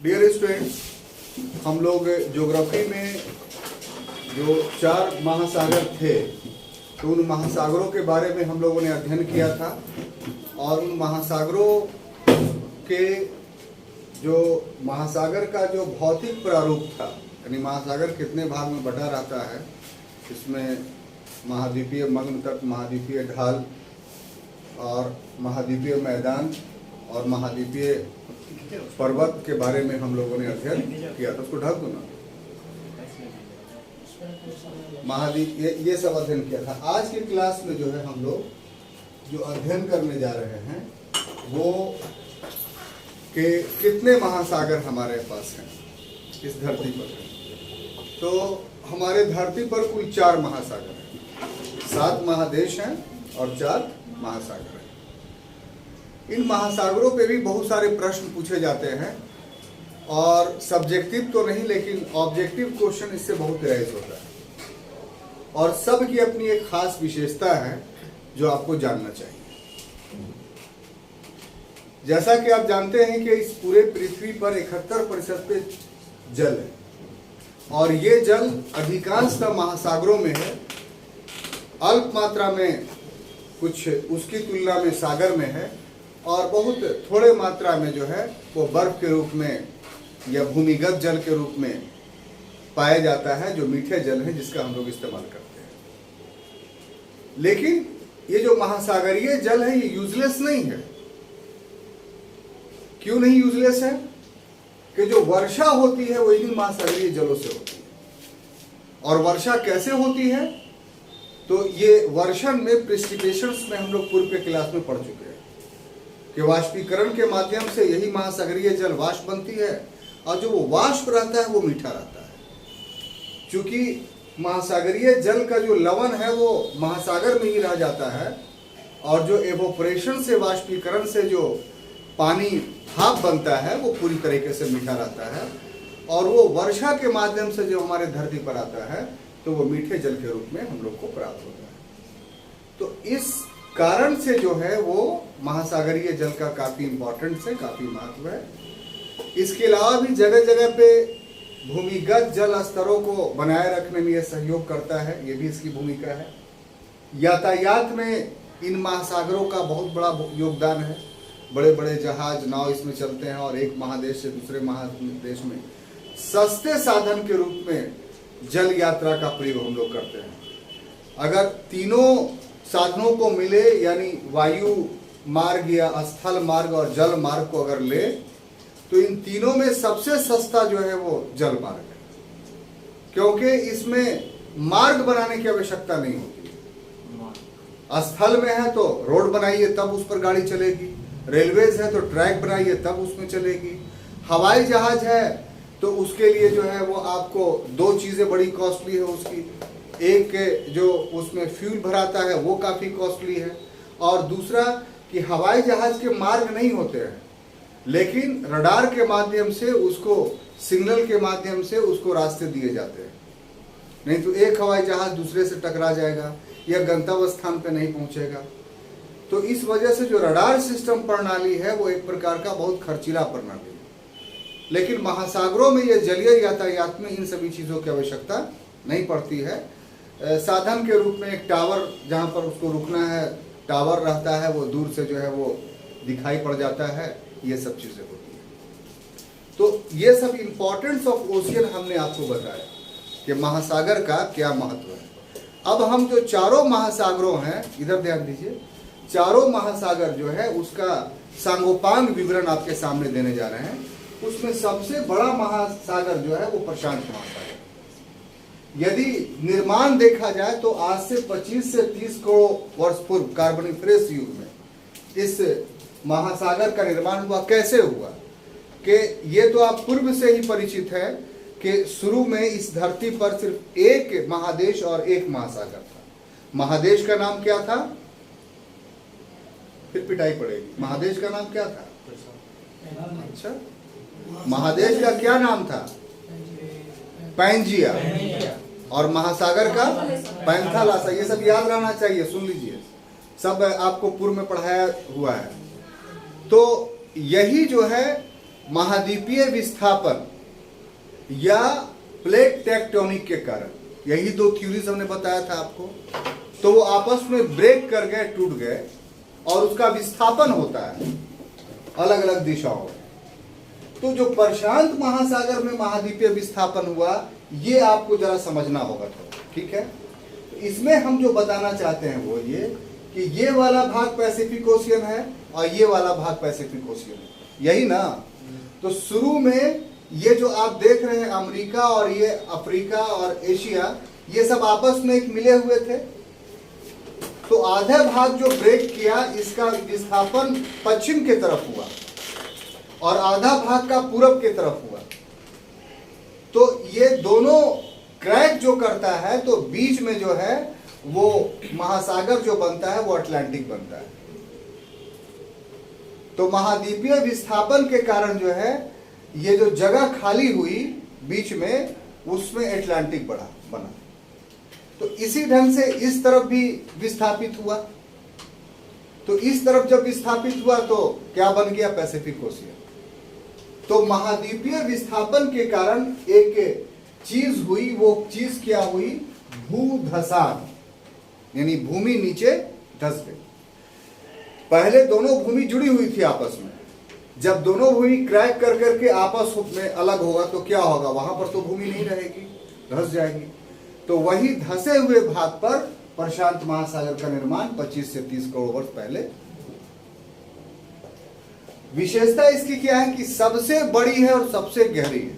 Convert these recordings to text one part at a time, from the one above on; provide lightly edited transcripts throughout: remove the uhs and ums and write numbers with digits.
Dear students, हम लोग geography में जो 4 महासागर थे तो उन महासागरों के बारे में हम लोगों ने अध्ययन किया था और उन महासागरों के जो महासागर का जो भौतिक प्रारूप था, यानी महासागर कितने भाग में बटा रहता है, इसमें महाद्वीपीय मग्न तट, महाद्वीपीय ढाल और महाद्वीपीय मैदान और महाद्वीपीय पर्वत के बारे में हम लोगों ने अध्ययन किया था। उसको ढक दो ना, महाद्वीप ये सब अध्ययन किया था। आज की क्लास में जो है हम लोग जो अध्ययन करने जा रहे हैं वो कि कितने महासागर हमारे पास हैं इस धरती पर। तो हमारे धरती पर कुल 4 महासागर हैं, 7 महादेश हैं और 4 महासागर हैं। इन महासागरों पे भी बहुत सारे प्रश्न पूछे जाते हैं और सब्जेक्टिव तो नहीं लेकिन ऑब्जेक्टिव क्वेश्चन इससे बहुत रेज होता है और सब की अपनी एक खास विशेषता है जो आपको जानना चाहिए। जैसा कि आप जानते हैं कि इस पूरे पृथ्वी पर 71% पे जल है और ये जल अधिकांशतः महासागरों में है, अल्प मात्रा में कुछ उसकी तुलना में सागर में है और बहुत थोड़े मात्रा में जो है वो बर्फ के रूप में या भूमिगत जल के रूप में पाया जाता है, जो मीठे जल है जिसका हम लोग इस्तेमाल करते हैं। लेकिन ये जो महासागरीय जल है ये यूजलेस नहीं है। क्यों नहीं यूजलेस है? कि जो वर्षा होती है वो इन्हीं महासागरीय जलों से होती है। और वर्षा कैसे होती है? तो ये वर्षण में प्रेसिपिटेशंस में हम लोग पूर्व के क्लास में पढ़ चुके हैं कि वाष्पीकरण के माध्यम से यही महासागरीय जल वाष्प बनती है और जो वो वाष्प रहता है वो मीठा रहता है। चूंकि महासागरीय जल का जो लवण है वो महासागर में ही रह जाता है और जो एवोपरेशन से, वाष्पीकरण से जो पानी भाप बनता है वो पूरी तरीके से मीठा रहता है और वो वर्षा के माध्यम से जो हमारे धरती पर आता है तो वो मीठे जल के रूप में हम लोग को प्राप्त होता है। तो इस कारण से जो है वो महासागरीय जल का काफी इंपॉर्टेंस है, काफी महत्व है। इसके अलावा भी जगह जगह पे भूमिगत जल स्तरों को बनाए रखने में यह सहयोग करता है, ये भी इसकी भूमिका है। यातायात में इन महासागरों का बहुत बड़ा योगदान है। बड़े बड़े जहाज, नाव इसमें चलते हैं और एक महादेश से दूसरे महादेश में सस्ते साधन के रूप में जल यात्रा का प्रयोग हम लोग करते हैं। अगर तीनों साधनों को मिले, यानी वायु मार्ग या स्थल मार्ग और जल मार्ग को अगर ले, तो इन तीनों में सबसे सस्ता जो है वो जल मार्ग है, क्योंकि इसमें मार्ग बनाने की आवश्यकता नहीं होती है। स्थल में है तो रोड बनाइए तब उस पर गाड़ी चलेगी, रेलवेज है तो ट्रैक बनाइए तब उसमें चलेगी, हवाई जहाज है तो उसके लिए जो है वो आपको 2 चीजें बड़ी कॉस्टली है उसकी। एक जो उसमें फ्यूल भराता है वो काफी कॉस्टली है और दूसरा कि हवाई जहाज के मार्ग नहीं होते हैं लेकिन रडार के माध्यम से उसको, सिग्नल के माध्यम से उसको रास्ते दिए जाते हैं। नहीं तो एक हवाई जहाज दूसरे से टकरा जाएगा या गंतव्य स्थान पे नहीं पहुंचेगा। तो इस वजह से जो रडार सिस्टम प्रणाली है वो एक प्रकार का बहुत खर्चीला प्रणाली है। लेकिन महासागरों में ये जलीय यातायात में इन सभी चीजों की आवश्यकता नहीं पड़ती है। साधन के रूप में एक टावर, जहाँ पर उसको रुकना है टावर रहता है, वो दूर से जो है वो दिखाई पड़ जाता है, ये सब चीजें होती है। तो ये सब इंपॉर्टेंस ऑफ ओशियन हमने आपको बताया कि महासागर का क्या महत्व है। अब हम जो 4 महासागरों हैं, इधर ध्यान दीजिए, 4 महासागर जो है उसका सांगोपांग विवरण आपके सामने देने जा रहे हैं। उसमें सबसे बड़ा महासागर जो है वो प्रशांत महासागर। यदि निर्माण देखा जाए तो आज से 25 से 30 करोड़ वर्ष पूर्व कार्बोनिफेरस युग में इस महासागर का निर्माण हुआ। कैसे हुआ? कि ये तो आप पूर्व से ही परिचित है कि शुरू में इस धरती पर सिर्फ एक महादेश और एक महासागर था। महादेश का नाम क्या था? फिर पिटाई पड़ेगी। महादेश का नाम क्या था? अच्छा, महादेश का क्या नाम था? पैंजिया। और महासागर का पैंथालासा। ये सब याद रहना चाहिए, सुन लीजिए, सब आपको पूर्व में पढ़ाया हुआ है। तो यही जो है महाद्वीपीय विस्थापन या प्लेट टेक्टोनिक के कारण, यही दो थ्योरीज हमने बताया था आपको, तो वो आपस में ब्रेक कर गए, टूट गए और उसका विस्थापन होता है अलग अलग दिशाओं में। तो जो प्रशांत महासागर में महाद्वीपीय विस्थापन हुआ, ये आपको जरा समझना होगा थोड़ा, ठीक है। तो इसमें हम जो बताना चाहते हैं वो ये कि ये वाला भाग पैसिफिक ओशियन है और ये वाला भाग पैसिफिक ओशियन है, यही ना। तो शुरू में ये जो आप देख रहे हैं अमेरिका और ये अफ्रीका और एशिया, ये सब आपस में एक मिले हुए थे। तो आधा भाग जो ब्रेक किया, इसका विस्थापन पश्चिम के तरफ हुआ और आधा भाग का पूरब के तरफ हुआ। तो ये दोनों क्रैक जो करता है, तो बीच में जो है वो महासागर जो बनता है वो अटलांटिक बनता है। तो महाद्वीपीय विस्थापन के कारण जो है ये जो जगह खाली हुई बीच में, उसमें अटलांटिक बना। तो इसी ढंग से इस तरफ भी विस्थापित हुआ। तो इस तरफ जब विस्थापित हुआ तो क्या बन गया? Pacific ocean. तो महाद्वीपीय विस्थापन के कारण एक चीज हुई, वो चीज क्या हुई? भूधसान, यानी भूमि नीचे धस गई। पहले दोनों भूमि जुड़ी हुई थी आपस में, जब दोनों भूमि क्रैक कर करके आपस में अलग होगा तो क्या होगा? वहां पर तो भूमि नहीं रहेगी, धस जाएगी। तो वही धसे हुए भाग पर प्रशांत महासागर का निर्माण 25 से 30 करोड़ वर्ष पहले। विशेषता इसकी क्या है कि सबसे बड़ी है और सबसे गहरी है।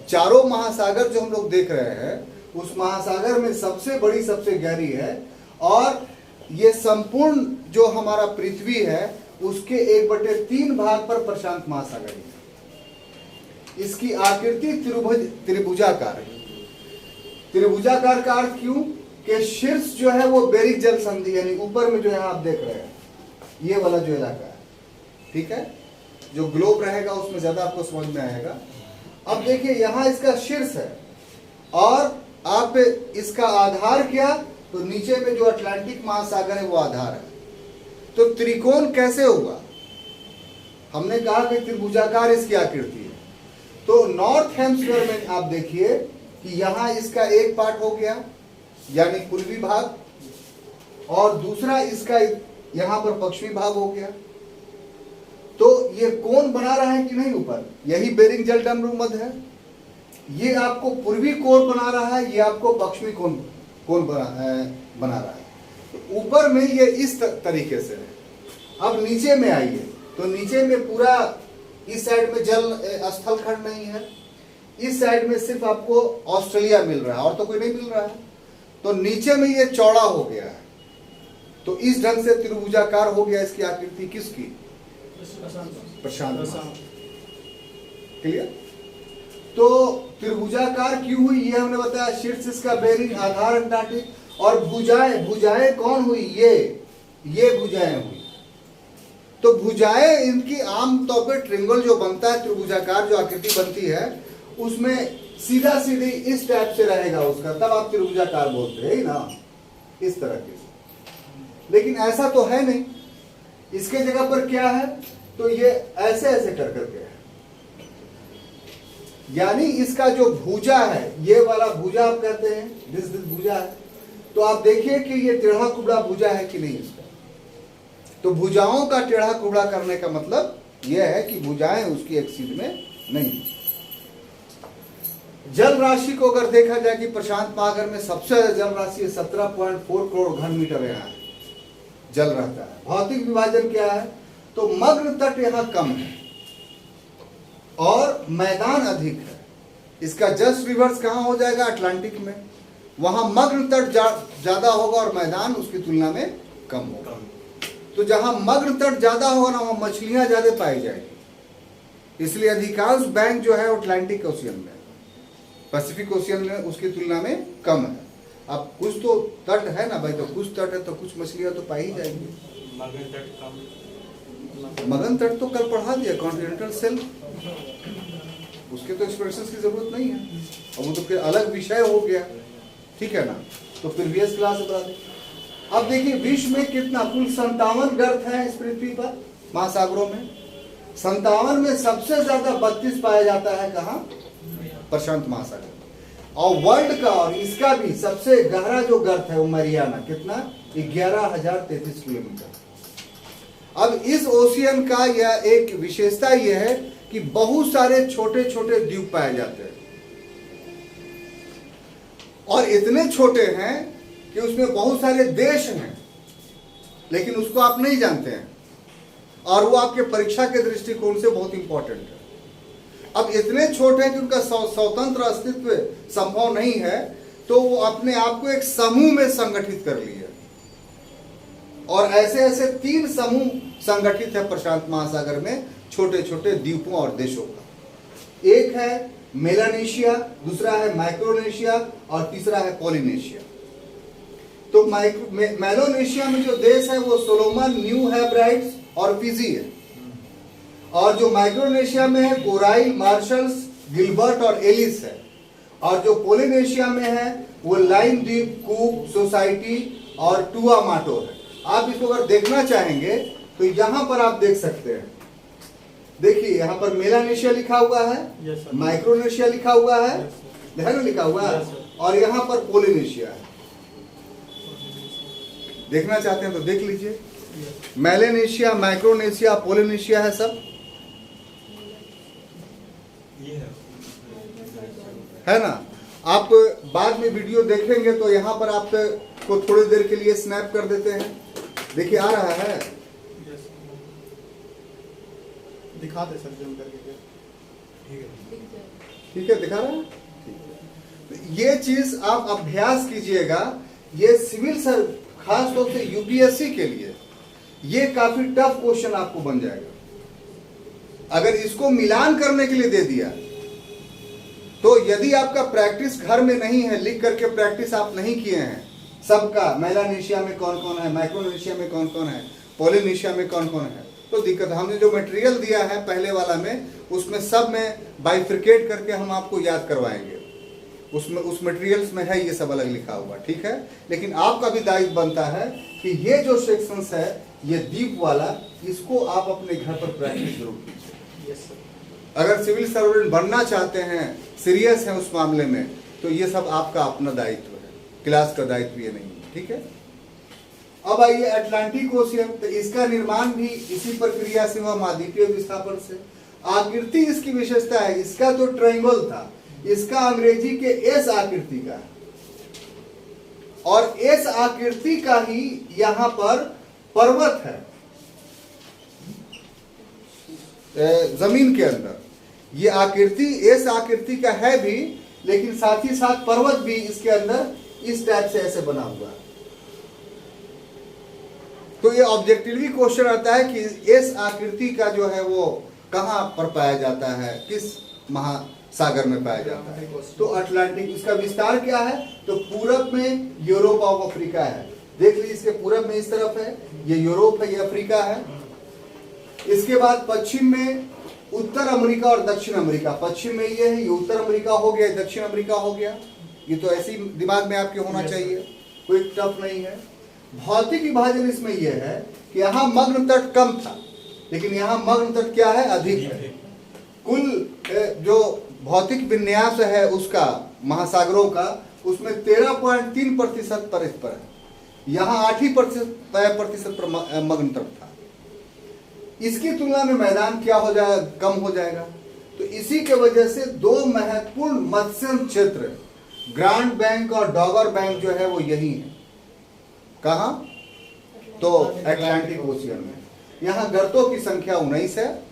चारों महासागर जो हम लोग देख रहे हैं, उस महासागर में सबसे बड़ी, सबसे गहरी है। और ये संपूर्ण जो हमारा पृथ्वी है, उसके 1/3 भाग पर प्रशांत महासागर है। इसकी आकृति त्रिभुजाकार है। त्रिभुजाकार का अर्थ क्यों? कि शीर्ष जो है वो बेरिंग जल संधि, यानी ऊपर में जो है आप देख रहे हैं ये वाला जो इलाका है, ठीक है, जो ग्लोब रहेगा उसमें ज्यादा आपको समझ में आएगा। अब देखिए यहां इसका शीर्ष है और आप इसका आधार क्या? तो नीचे में जो अटलांटिक महासागर है वो आधार है। तो त्रिकोण कैसे हुआ? हमने कहा कि त्रिभुजाकार इसकी आकृति है। तो नॉर्थ हेमिस्फीयर में आप देखिए कि यहां इसका एक पार्ट हो गया, यानी पूर्वी भाग, और दूसरा इसका यहां पर पश्चिमी भाग हो गया। तो ये कोण बना रहा है कि नहीं ऊपर? यही बेरिंग जलडमरू मध्य है। ये आपको पूर्वी कोण बना रहा है, ये आपको पश्चिमी कोण बना रहा है। तो ऊपर में ये इस तरीके से है। अब नीचे में आइए, तो नीचे में पूरा इस साइड में जल स्थल खंड नहीं है, इस साइड में सिर्फ आपको ऑस्ट्रेलिया मिल रहा है और तो कोई नहीं मिल रहा है। तो नीचे में ये चौड़ा हो गया है। तो इस ढंग से त्रिभुजाकार हो गया इसकी आकृति। किसकी? प्रशांत। क्लियर? तो त्रिभुजाकार क्यों हुई ये हमने बताया। शीर्ष इसका बेरिंग, आधार अटलांटिक, और भुजाएं कौन हुई? ये भुजाएं हुई। तो भुजाएं इनकी आमतौर पर ट्रिंगल जो बनता है, त्रिभुजाकार जो आकृति बनती है, उसमें सीधा सीधी इस टाइप से रहेगा उसका, तब आप त्रिभुजाकार बोलते हैं ना, इस तरह के। लेकिन ऐसा तो है नहीं। इसके जगह पर क्या है? तो ये ऐसे ऐसे कर करके है, यानी इसका जो भुजा है, ये वाला भुजा आप कहते हैं, दिस भुजा है। तो आप देखिए कि ये टेढ़ा कुबड़ा भुजा है कि नहीं इसका। तो भुजाओं का टेढ़ा कुबड़ा करने का मतलब यह है कि भुजाएं उसकी एक सीध में नहीं। जल राशि को अगर देखा जाए कि प्रशांत महासागर में सबसे ज्यादा जल राशि 17.4 करोड़ घन मीटर यहाँ जल रहता है। भौतिक विभाजन क्या है? तो मग्न तट यहाँ कम है और मैदान अधिक है। इसका जस्ट रिवर्स कहां हो जाएगा? अटलांटिक में। वहां मग्न तट ज्यादा होगा और मैदान उसकी तुलना में कम होगा। तो जहां मग्न तट ज्यादा होगा ना, वहां मछलियां ज्यादा पाई जाएगी। इसलिए अधिकांश बैंक जो है अटलांटिक ओशियन में, पैसिफिक ओशियन में उसकी तुलना में कम है। अब कुछ तो तट है ना भाई, तो कुछ तट है तो कुछ मछलियां तो पाई ही जाएंगी। मगन तट तो कल पढ़ा दिया, कॉन्टिनेंटल शेल्फ, उसके तो एक्सप्रेशन की जरूरत नहीं है, अब वो तो फिर अलग विषय हो गया, ठीक है ना। तो प्रीवियस क्लास बता दें। अब देखिए विश्व में कितना, कुल 57 गर्त है इस पृथ्वी पर महासागरों में, 57 में सबसे ज्यादा 32 पाया जाता है कहाँ? प्रशांत महासागर। और वर्ल्ड का और इसका भी सबसे गहरा जो गर्त है वो मरियाना, कितना? 11,033 किलोमीटर। अब इस ओशियन का यह एक विशेषता यह है कि बहुत सारे छोटे छोटे द्वीप पाए जाते हैं, और इतने छोटे हैं कि उसमें बहुत सारे देश हैं, लेकिन उसको आप नहीं जानते हैं, और वो आपके परीक्षा के दृष्टिकोण से बहुत इंपॉर्टेंट है। अब इतने छोटे हैं कि उनका स्वतंत्र अस्तित्व संभव नहीं है, तो वो अपने आप को एक समूह में संगठित कर लिए, और ऐसे ऐसे 3 समूह संगठित है प्रशांत महासागर में, छोटे छोटे द्वीपों और देशों का। एक है मेलानेशिया, दूसरा है माइक्रोनेशिया, और तीसरा है पॉलिनेशिया। तो मेलानेशिया में जो देश है वो सोलोमन, न्यू हेब्राइड्स और फिजी है, और जो माइक्रोनेशिया में है कोराइल, मार्शल्स, गिलबर्ट और एलिस है, और जो पोलिनेशिया में है वो लाइन द्वीप, कूक, सोसाइटी और टुआमाटो है। आप इसको अगर देखना चाहेंगे तो यहां पर आप देख सकते हैं, देखिए यहां पर मेलानेशिया लिखा हुआ है, माइक्रोनेशिया लिखा हुआ है, देखा ना लिखा हुआ है, और यहां पर पोलिनेशिया है। देखना चाहते हैं तो देख लीजिए, मेलानेशिया, माइक्रोनेशिया, पोलिनेशिया है सब, है ना। आप बाद में वीडियो देखेंगे तो यहां पर आपको थोड़ी देर के लिए स्नैप कर देते हैं, देखिए आ रहा है, दिखाते सर जूम करके, ठीक है दिखा रहा है। ये चीज आप अभ्यास कीजिएगा, ये सिविल सर खास तौर से यूपीएससी के लिए ये काफी टफ क्वेश्चन आपको बन जाएगा। अगर इसको मिलान करने के लिए दे दिया तो यदि आपका प्रैक्टिस घर में नहीं है, लिख करके प्रैक्टिस आप नहीं किए हैं सबका, मेलानेशिया में कौन कौन है, माइक्रोनेशिया में कौन कौन है, पोलिनेशिया में कौन कौन है, तो दिक्कत। हमने जो मटेरियल दिया है पहले वाला में, उसमें सब में बाइफ्रिकेट करके हम आपको याद करवाएंगे, उसमें उस मटेरियल्स में है ये सब अलग लिखा हुआ, ठीक है। लेकिन आपका भी दायित्व बनता है कि ये जो सेक्शंस है ये दीप वाला, इसको आप अपने घर पर प्रैक्टिस जरूर कीजिए। अगर सिविल सर्वेंट बनना चाहते हैं, सीरियस है उस मामले में, तो ये सब आपका अपना दायित्व है, क्लास का दायित्व ये नहीं है, ठीक है। अब आइए अटलांटिक ओशियन, तो इसका निर्माण भी इसी प्रक्रिया से हुआ, महाद्वीपीय विस्थापन से। आकृति इसकी विशेषता है, इसका जो ट्रायंगल था, इसका अंग्रेजी के एस आकृति का है, और एस आकृति का ही यहां पर पर्वत है जमीन के अंदर। ये आकृति एस आकृति का है भी, लेकिन साथ ही साथ पर्वत भी इसके अंदर इस टाइप से ऐसे बना हुआ है। तो ये ऑब्जेक्टिवली क्वेश्चन आता है कि एस आकृति का जो है वो कहां पर पाया जाता है, किस महासागर में पाया जाता है। तो अटलांटिक, इसका विस्तार क्या है, तो पूरब में यूरोप ऑफ अफ्रीका है, देख लीजिए इसके पूरब में इस तरफ है, ये यूरोप है, ये अफ्रीका है। इसके बाद पश्चिम में उत्तर अमेरिका और दक्षिण अमेरिका, पश्चिम में ये है, ये उत्तर अमेरिका हो गया, दक्षिण अमेरिका हो गया। ये तो ऐसे ही दिमाग में आपके होना चाहिए, कोई टफ नहीं है। भौतिक विभाजन इसमें यह है कि यहाँ मग्न तट कम था, लेकिन यहाँ मग्न तट क्या है, अधिक है। कुल जो भौतिक विन्यास है उसका, महासागरों का, उसमें 13.3% पर है, यहाँ 8% पर मग्न तट था। इसकी तुलना में मैदान क्या हो जाएगा, कम हो जाएगा। तो इसी के वजह से 2 महत्वपूर्ण मत्स्य क्षेत्र, ग्रांड बैंक और डॉगर बैंक जो है वो यही है। कहां, तो अटलांटिक ओशियन में। यहाँ गर्तों की संख्या 19 है,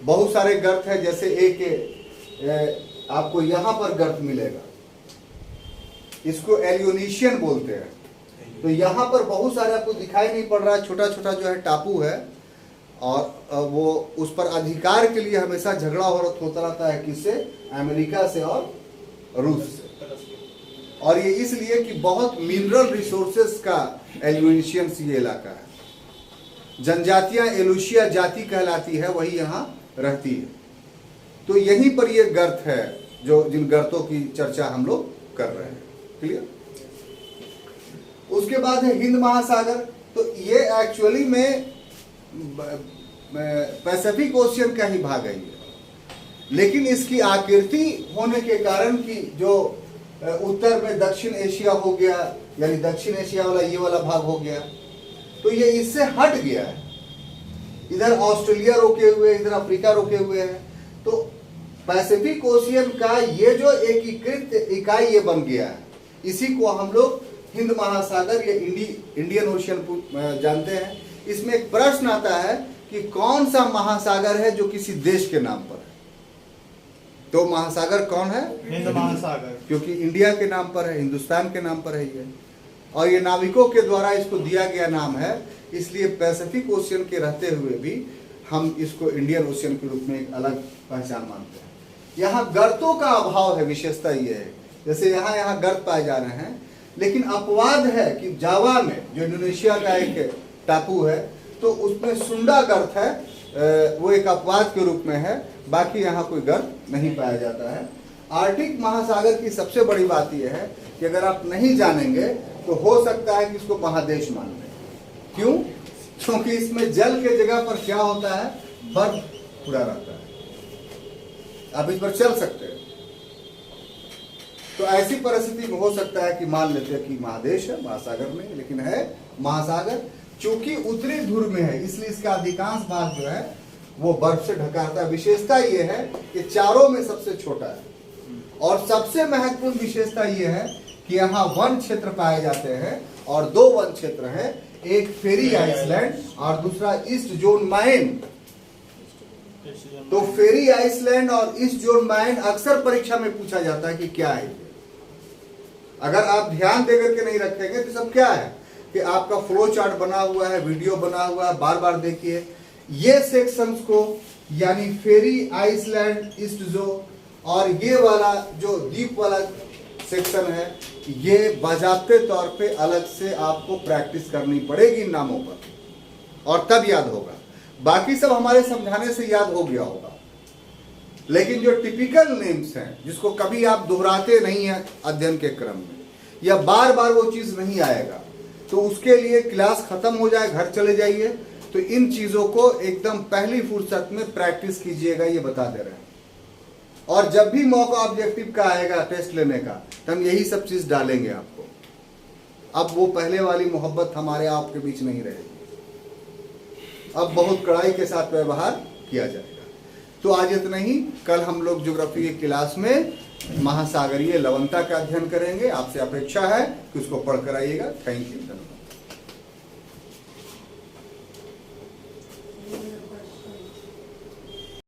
बहुत सारे गर्त है, जैसे एक आपको यहां पर गर्त मिलेगा, इसको एलियोनीशियन बोलते हैं। तो यहां पर बहुत सारे आपको दिखाई नहीं पड़ रहा है, छोटा छोटा जो है टापू है, और वो उस पर अधिकार के लिए हमेशा झगड़ा होता रहता है, किससे, अमेरिका से और रूस से। और ये इसलिए कि बहुत मिनरल रिसोर्सेस का एल्यूशियंस ये इलाका है। जनजातियां एलुशिया जाति कहलाती है, वही यहाँ रहती है। तो यहीं पर ये गर्त है, जो जिन गर्तों की चर्चा हम लोग कर रहे हैं, क्लियर। उसके बाद है हिंद महासागर। तो ये एक्चुअली में पैसिफिक ओशियन का ही भाग है ये, लेकिन इसकी आकृति होने के कारण कि जो उत्तर में दक्षिण एशिया हो गया, यानी दक्षिण एशिया वाला ये वाला भाग हो गया, तो ये इससे हट गया है। इधर ऑस्ट्रेलिया रोके हुए, इधर अफ्रीका रोके हुए है। तो पैसिफिक ओशियन का ये जो एकीकृत इकाई ये बन गया है, इसी को हम लोग हिंद महासागर या इंडियन ओशियन जानते हैं। इसमें एक प्रश्न आता है कि कौन सा महासागर है जो किसी देश के नाम पर है। तो महासागर कौन है? हिंद महासागर, क्योंकि इंडिया के नाम पर है, हिंदुस्तान के नाम पर है ये, और ये नाविकों के द्वारा इसको दिया गया नाम है। इसलिए पैसिफिक ओशियन के रहते हुए भी हम इसको इंडियन ओशियन के रूप में एक अलग पहचान मानते हैं। यहाँ गर्तों का अभाव है, विशेषता ये है। जैसे यहाँ गर्त पाए जा रहे हैं, लेकिन अपवाद है कि जावा में, जो इंडोनेशिया का एक टापू है, तो उसमें सुंडा गर्त है, वो एक अपवाद के रूप में है। बाकी यहाँ कोई गर्त नहीं पाया जाता है। आर्कटिक महासागर की सबसे बड़ी बात यह है कि अगर आप नहीं जानेंगे तो हो सकता है कि इसको महादेश मान लें। क्यों? क्योंकि इसमें जल के जगह पर क्या होता है, बर्फ पूरा रहता है, आप इस पर चल सकते हैं। तो ऐसी परिस्थिति में हो सकता है कि मान लेते हैं कि महादेश है, महासागर में, लेकिन है महासागर। चूंकि उत्तरी ध्रुव में है, इसलिए इसका अधिकांश भाग जो है वो बर्फ से ढका रहता है। विशेषता ये है कि चारों में सबसे छोटा है, और सबसे महत्वपूर्ण विशेषता ये है कि यहाँ वन क्षेत्र पाए जाते हैं, और दो वन क्षेत्र हैं, एक फेरी आइसलैंड और दूसरा ईस्ट जोन माइन। तो फेरी आइसलैंड और ईस्ट जोन माइन अक्सर परीक्षा में पूछा जाता है कि क्या है। अगर आप ध्यान देकर के नहीं रखेंगे तो सब क्या है कि आपका फ्लो चार्ट बना हुआ है, वीडियो बना हुआ है, बार बार देखिए। ये सेक्शंस को, यानी फेरी आइसलैंड, ईस्ट जोन और ये वाला जो द्वीप वाला सेक्शन है, ये बाजाबते तौर पे अलग से आपको प्रैक्टिस करनी पड़ेगी इन नामों पर, और तब याद होगा। बाकी सब हमारे समझाने से याद हो गया होगा, लेकिन जो टिपिकल नेम्स हैं, जिसको कभी आप दोहराते नहीं हैं अध्ययन के क्रम में, या बार बार वो चीज नहीं आएगा, तो उसके लिए क्लास खत्म हो जाए, घर चले जाइए, तो इन चीजों को एकदम पहली फुर्सत में प्रैक्टिस कीजिएगा, ये बता दे रहे हैं। और जब भी मौका ऑब्जेक्टिव का आएगा टेस्ट लेने का, तो हम यही सब चीज डालेंगे आपको। अब वो पहले वाली मोहब्बत हमारे आपके बीच नहीं रहेगी, अब बहुत कड़ाई के साथ व्यवहार किया जाएगा। तो आज इतना ही। कल हम लोग ज्योग्राफी की क्लास में महासागरीय लवणता का अध्ययन करेंगे। आपसे अपेक्षा है कि उसको पढ़कर आइएगा। Thank you.